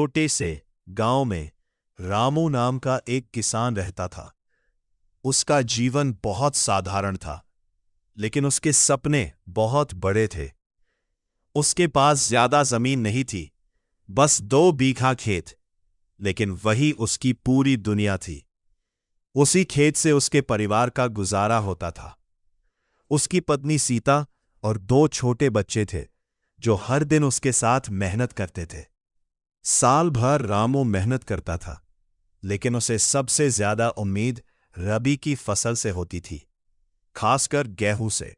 छोटे से गांव में रामू नाम का एक किसान रहता था। उसका जीवन बहुत साधारण था, लेकिन उसके सपने बहुत बड़े थे। उसके पास ज्यादा जमीन नहीं थी, बस 2 बीघा खेत, लेकिन वही उसकी पूरी दुनिया थी। उसी खेत से उसके परिवार का गुजारा होता था। उसकी पत्नी सीता और 2 छोटे बच्चे थे, जो हर दिन उसके साथ मेहनत करते थे। साल भर रामू मेहनत करता था, लेकिन उसे सबसे ज्यादा उम्मीद रबी की फसल से होती थी, खासकर गेहूं से।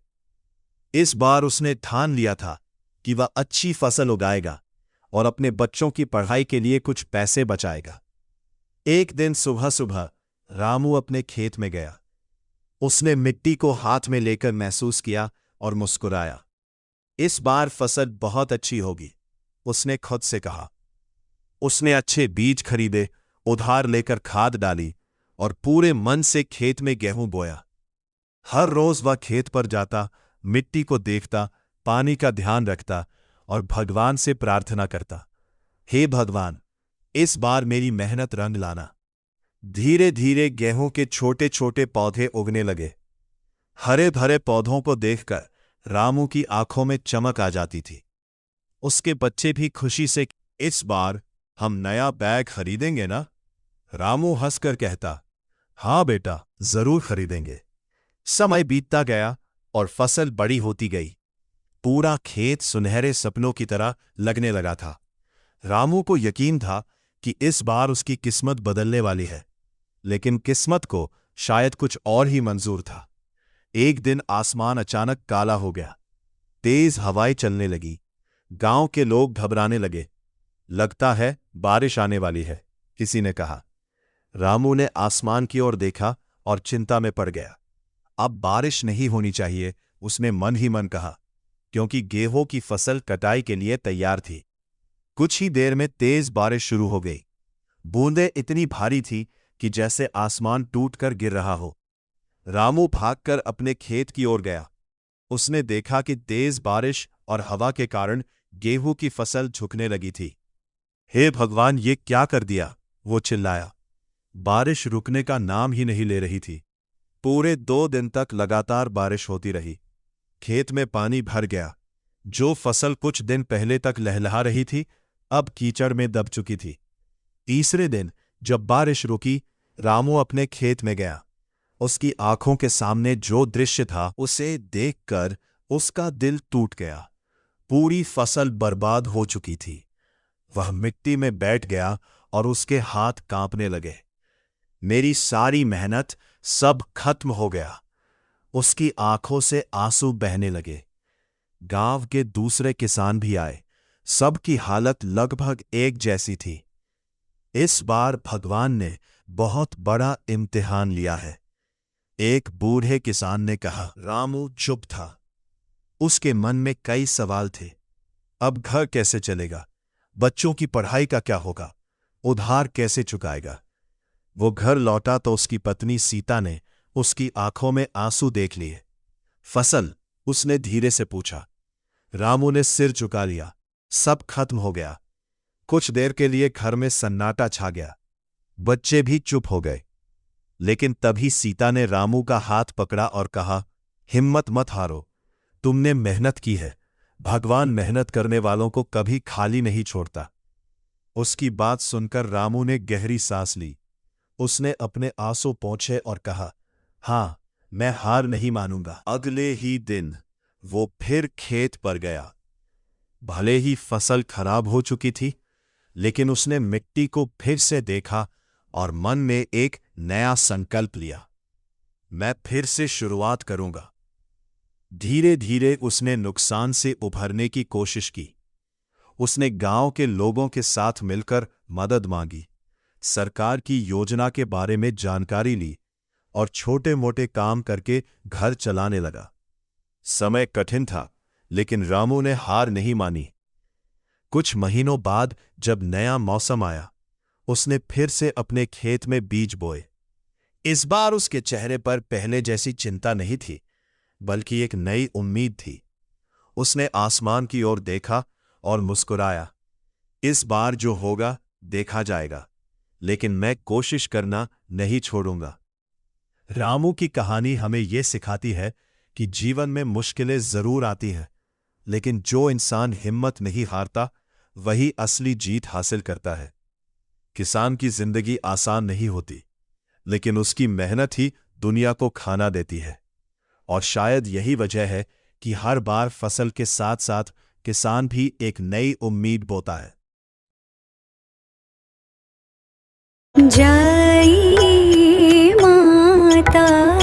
इस बार उसने ठान लिया था कि वह अच्छी फसल उगाएगा और अपने बच्चों की पढ़ाई के लिए कुछ पैसे बचाएगा। एक दिन सुबह सुबह रामू अपने खेत में गया। उसने मिट्टी को हाथ में लेकर महसूस किया और मुस्कुराया। इस बार फसल बहुत अच्छी होगी, उसने खुद से कहा। उसने अच्छे बीज खरीदे, उधार लेकर खाद डाली और पूरे मन से खेत में गेहूं बोया। हर रोज वह खेत पर जाता, मिट्टी को देखता, पानी का ध्यान रखता और भगवान से प्रार्थना करता, हे भगवान, इस बार मेरी मेहनत रंग लाना। धीरे धीरे गेहूं के छोटे छोटे पौधे उगने लगे। हरे भरे पौधों को देखकर रामू की आंखों में चमक आ जाती थी। उसके बच्चे भी खुशी से, इस बार हम नया बैग खरीदेंगे ना? रामू हंसकर कहता, हाँ बेटा, जरूर खरीदेंगे। समय बीतता गया और फसल बड़ी होती गई। पूरा खेत सुनहरे सपनों की तरह लगने लगा था। रामू को यकीन था कि इस बार उसकी किस्मत बदलने वाली है, लेकिन किस्मत को शायद कुछ और ही मंजूर था। एक दिन आसमान अचानक काला हो गया। तेज हवाएं चलने लगी। गांव के लोग घबराने लगे। लगता है बारिश आने वाली है, किसी ने कहा। रामू ने आसमान की ओर देखा और चिंता में पड़ गया। अब बारिश नहीं होनी चाहिए, उसने मन ही मन कहा, क्योंकि गेहूं की फसल कटाई के लिए तैयार थी। कुछ ही देर में तेज बारिश शुरू हो गई। बूंदें इतनी भारी थी कि जैसे आसमान टूटकर गिर रहा हो। रामू भागकर अपने खेत की ओर गया। उसने देखा कि तेज बारिश और हवा के कारण गेहूं की फसल झुकने लगी थी। हे भगवान, ये क्या कर दिया, वो चिल्लाया। बारिश रुकने का नाम ही नहीं ले रही थी। पूरे 2 दिन तक लगातार बारिश होती रही। खेत में पानी भर गया। जो फसल कुछ दिन पहले तक लहलहा रही थी, अब कीचड़ में दब चुकी थी। तीसरे दिन जब बारिश रुकी, रामू अपने खेत में गया। उसकी आंखों के सामने जो दृश्य था, उसे देखकर उसका दिल टूट गया। पूरी फसल बर्बाद हो चुकी थी। वह मिट्टी में बैठ गया और उसके हाथ कांपने लगे। मेरी सारी मेहनत सब खत्म हो गया। उसकी आंखों से आंसू बहने लगे। गांव के दूसरे किसान भी आए। सबकी हालत लगभग एक जैसी थी। इस बार भगवान ने बहुत बड़ा इम्तिहान लिया है, एक बूढ़े किसान ने कहा। रामू चुप था। उसके मन में कई सवाल थे। अब घर कैसे चलेगा? बच्चों की पढ़ाई का क्या होगा? उधार कैसे चुकाएगा? वो घर लौटा तो उसकी पत्नी सीता ने उसकी आंखों में आंसू देख लिए। फसल? उसने धीरे से पूछा। रामू ने सिर झुका लिया। सब खत्म हो गया। कुछ देर के लिए घर में सन्नाटा छा गया। बच्चे भी चुप हो गए। लेकिन तभी सीता ने रामू का हाथ पकड़ा और कहा, हिम्मत मत हारो, तुमने मेहनत की है। भगवान मेहनत करने वालों को कभी खाली नहीं छोड़ता। उसकी बात सुनकर रामू ने गहरी सांस ली। उसने अपने आंसू पोंछे और कहा, हां, मैं हार नहीं मानूंगा। अगले ही दिन वो फिर खेत पर गया। भले ही फसल खराब हो चुकी थी, लेकिन उसने मिट्टी को फिर से देखा और मन में एक नया संकल्प लिया। मैं फिर से शुरुआत करूंगा। धीरे धीरे उसने नुकसान से उभरने की कोशिश की। उसने गांव के लोगों के साथ मिलकर मदद मांगी, सरकार की योजना के बारे में जानकारी ली और छोटे मोटे काम करके घर चलाने लगा। समय कठिन था, लेकिन रामू ने हार नहीं मानी। कुछ महीनों बाद जब नया मौसम आया, उसने फिर से अपने खेत में बीज बोए। इस बार उसके चेहरे पर पहले जैसी चिंता नहीं थी, बल्कि एक नई उम्मीद थी। उसने आसमान की ओर देखा और मुस्कुराया। इस बार जो होगा देखा जाएगा, लेकिन मैं कोशिश करना नहीं छोड़ूंगा। रामू की कहानी हमें यह सिखाती है कि जीवन में मुश्किलें जरूर आती हैं, लेकिन जो इंसान हिम्मत नहीं हारता वही असली जीत हासिल करता है। किसान की जिंदगी आसान नहीं होती, लेकिन उसकी मेहनत ही दुनिया को खाना देती है। और शायद यही वजह है कि हर बार फसल के साथ साथ किसान भी एक नई उम्मीद बोता है। जय माता